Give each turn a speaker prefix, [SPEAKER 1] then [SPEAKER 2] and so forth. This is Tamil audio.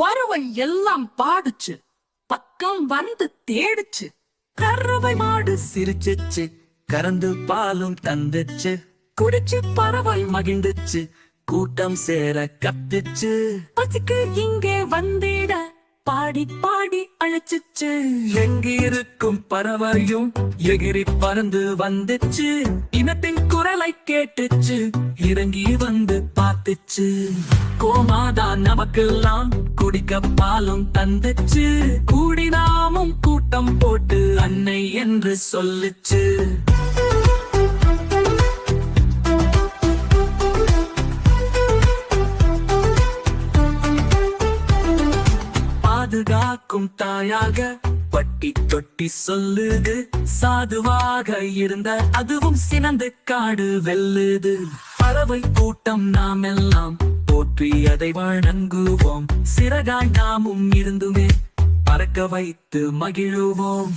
[SPEAKER 1] பறவை எல்லாம் பாடுச்சு, பக்கம் வந்து தேடுச்சு. கறவை மாடு சிரிச்சிச்சு, கறந்து பாலும் தந்துச்சு. குடிச்சு பறவை மகிழ்ந்துச்சு, கூட்டம் சேர கத்துச்சு. பசிக்கு இங்கே வந்திட பாடி பாடி அழைச்சிச்சு. எங்கிருக்கும் பறவையும் எகிரி பறந்து வந்துச்சு. இனத்தின் குரலை கேட்டுச்சு, இறங்கி வந்து பார்த்துச்சு. கோமாதா நமக்கெல்லாம் குடிக்க பாலும் தந்துச்சு. கூடினாமும் கூட்டம் போட்டு அன்னை என்று சொல்லுச்சு. பாதுகாக்கும் தாயாக பட்டி தொட்டி சொல்லுது. சாதுவாக இருந்த அதுவும் சினந்து காடு வெல்லுது. பறவை கூட்டம் நாம் எல்லாம் போற்றி அதை வணங்குவோம். சிறகாய் நாமும் இருந்துமே பறக்க வைத்து மகிழுவோம்.